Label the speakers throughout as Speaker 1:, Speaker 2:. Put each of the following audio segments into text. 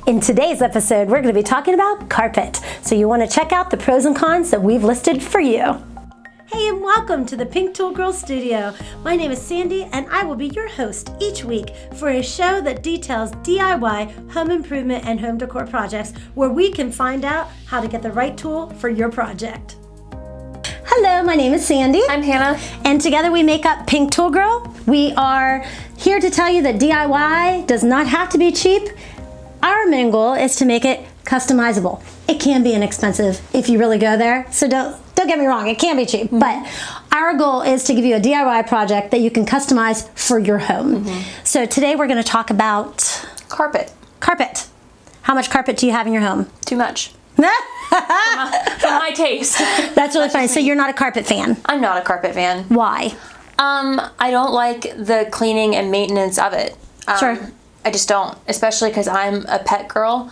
Speaker 1: In today's episode, we're going to be talking about carpet. So you want to check out the pros and cons that we've listed for you. Hey, and welcome to the Pink Tool Girl Studio. My name is Sandy, and I will be your host each week for a show that details DIY, home improvement, and home decor projects where we can find out how to get the right tool for your project. Hello, my name is Sandy.
Speaker 2: I'm Hannah.
Speaker 1: And together we make up Pink Tool Girl. We are here to tell you that DIY does not have to be cheap. Our main goal is to make it customizable. It can be inexpensive if you really go there, so don't get me wrong, it can be cheap, but our goal is to give you a DIY project that you can customize for your home. So today we're going to talk about
Speaker 2: Carpet.
Speaker 1: Carpet. How much carpet do you have in your home?
Speaker 2: Too much. For my taste.
Speaker 1: That's really funny. So you're not a carpet fan?
Speaker 2: I'm not a carpet fan.
Speaker 1: Why?
Speaker 2: I don't like the cleaning and maintenance of it.
Speaker 1: Sure.
Speaker 2: I just don't, especially because I'm a pet girl.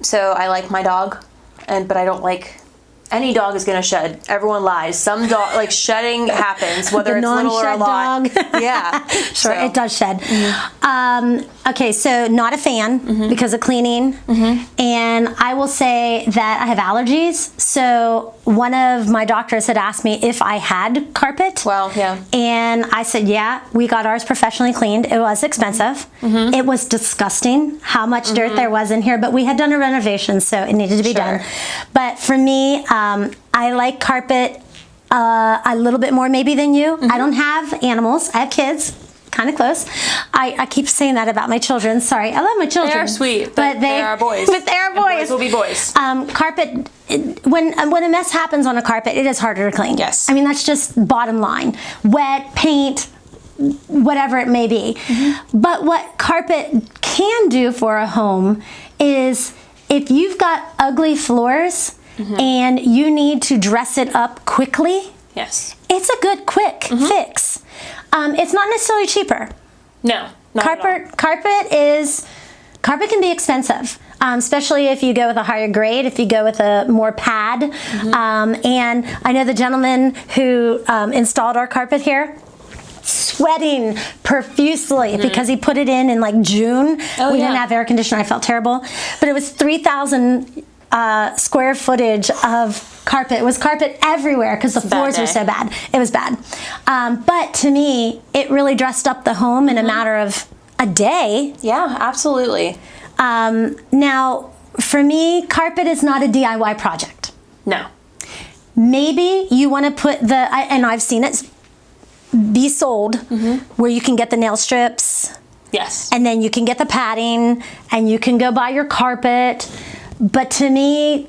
Speaker 2: So I like my dog, but I don't like any dog is gonna shed. Everyone lies. Some dog like shedding happens, whether it's little or a lot.
Speaker 1: Dog.
Speaker 2: Yeah,
Speaker 1: sure, it does shed. Okay, so not a fan because of cleaning, and I will say that I have allergies. So one of my doctors had asked me if I had carpet.
Speaker 2: Well, yeah.
Speaker 1: And I said, yeah, we got ours professionally cleaned. It was expensive. It was disgusting how much dirt there was in here, but we had done a renovation, so it needed to be done. But for me, I like carpet a little bit more maybe than you. I don't have animals. I have kids. Kind of close. I keep saying that about my children. Sorry, I love my children.
Speaker 2: They are sweet, but they are boys.
Speaker 1: But they are boys.
Speaker 2: Boys will be boys.
Speaker 1: Carpet. When a mess happens on a carpet, it is harder to clean.
Speaker 2: Yes.
Speaker 1: I mean that's just bottom line. Wet paint, whatever it may be. But what carpet can do for a home is if you've got ugly floors and you need to dress it up quickly.
Speaker 2: Yes.
Speaker 1: It's a good quick fix. It's not necessarily cheaper.
Speaker 2: No. Not at all.
Speaker 1: Carpet can be expensive, especially if you go with a higher grade, if you go with a more pad. And I know the gentleman who installed our carpet here, sweating profusely because he put it in like June.
Speaker 2: Oh,
Speaker 1: we
Speaker 2: yeah.
Speaker 1: didn't have air conditioner. I felt terrible. But it was 3,000 square footage of carpet. It was carpet everywhere because the floors were so bad. It was bad. But to me, it really dressed up the home in a matter of a day.
Speaker 2: Yeah, absolutely.
Speaker 1: Now, for me, carpet is not a DIY project.
Speaker 2: No.
Speaker 1: Maybe you want to put and I've seen it be sold where you can get the nail strips.
Speaker 2: Yes.
Speaker 1: And then you can get the padding and you can go buy your carpet. But to me,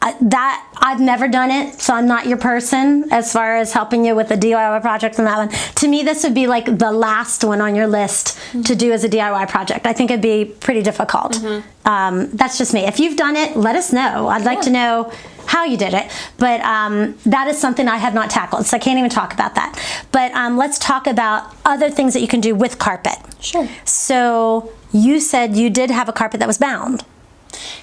Speaker 1: that I've never done it, so I'm not your person as far as helping you with the DIY project on that one. To me, this would be like the last one on your list to do as a DIY project. I think it'd be pretty difficult. That's just me. If you've done it, let us know. I'd like to know how you did it. But that is something I have not tackled, so I can't even talk about that. But let's talk about other things that you can do with carpet.
Speaker 2: Sure.
Speaker 1: So you said you did have a carpet that was bound.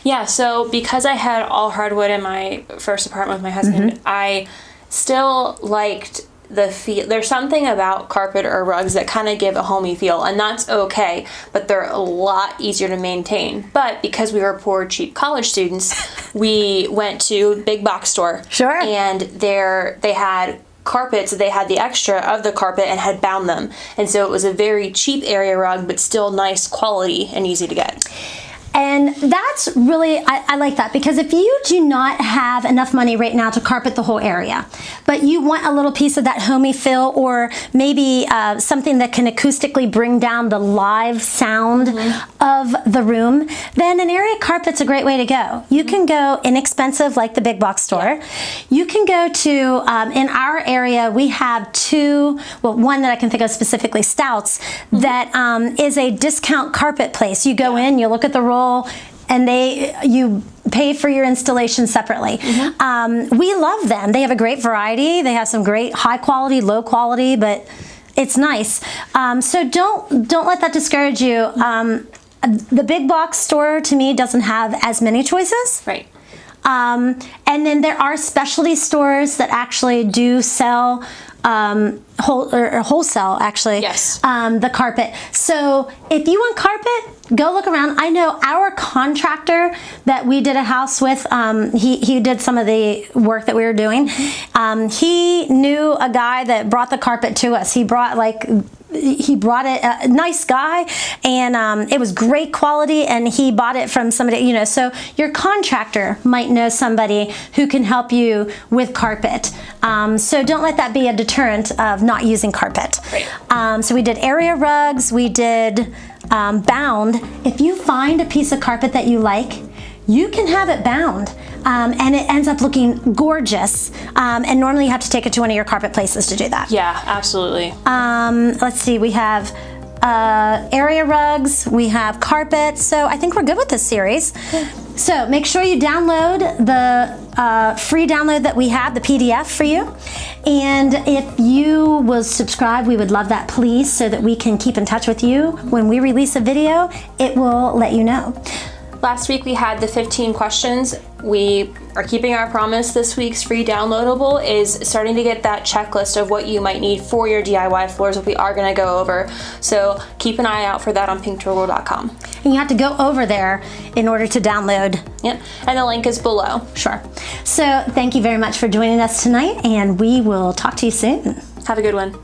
Speaker 2: Yeah, so because I had all hardwood in my first apartment with my husband, I still liked the feel. There's something about carpet or rugs that kind of give a homey feel, and that's okay, but they're a lot easier to maintain. But because we were poor, cheap college students, we went to big box store.
Speaker 1: Sure.
Speaker 2: And there they had carpets, they had the extra of the carpet and had bound them. And so it was a very cheap area rug, but still nice quality and easy to get.
Speaker 1: And that's really, I like that, because if you do not have enough money right now to carpet the whole area, but you want a little piece of that homey feel, or maybe something that can acoustically bring down the live sound of the room, then an area carpet's a great way to go. You can go inexpensive like the big box store. You can go to, in our area, we have one that I can think of specifically, Stouts, that is a discount carpet place. You go in, you look at the roll, and you pay for your installation separately. We love them. They have a great variety. They have some great high quality, low quality, but it's nice. So don't let that discourage you. The big box store to me doesn't have as many choices.
Speaker 2: Right.
Speaker 1: And then there are specialty stores that actually do sell wholesale, actually.
Speaker 2: Yes.
Speaker 1: The carpet. So if you want carpet, go look around. I know our contractor that we did a house with, he did some of the work that we were doing. He knew a guy that brought the carpet to us. He brought it, a nice guy, and it was great quality, and he bought it from somebody, you know, so your contractor might know somebody who can help you with carpet. So don't let that be a deterrent of not using carpet.
Speaker 2: Right.
Speaker 1: So we did area rugs, we did bound. If you find a piece of carpet that you like, you can have it bound, and it ends up looking gorgeous. And normally you have to take it to one of your carpet places to do that.
Speaker 2: Yeah, absolutely.
Speaker 1: Let's see, we have area rugs, we have carpet, so I think we're good with this series. So make sure you download the free download that we have, the PDF for you. And if you will subscribe, we would love that, please, so that we can keep in touch with you. When we release a video, it will let you know.
Speaker 2: Last week we had the 15 questions. We are keeping our promise. This week's free downloadable is starting to get that checklist of what you might need for your DIY floors that we are going to go over. So keep an eye out for that on pinktoolgirl.com.
Speaker 1: And you have to go over there in order to download.
Speaker 2: Yep, and the link is below.
Speaker 1: Sure. So thank you very much for joining us tonight, and we will talk to you soon.
Speaker 2: Have a good one.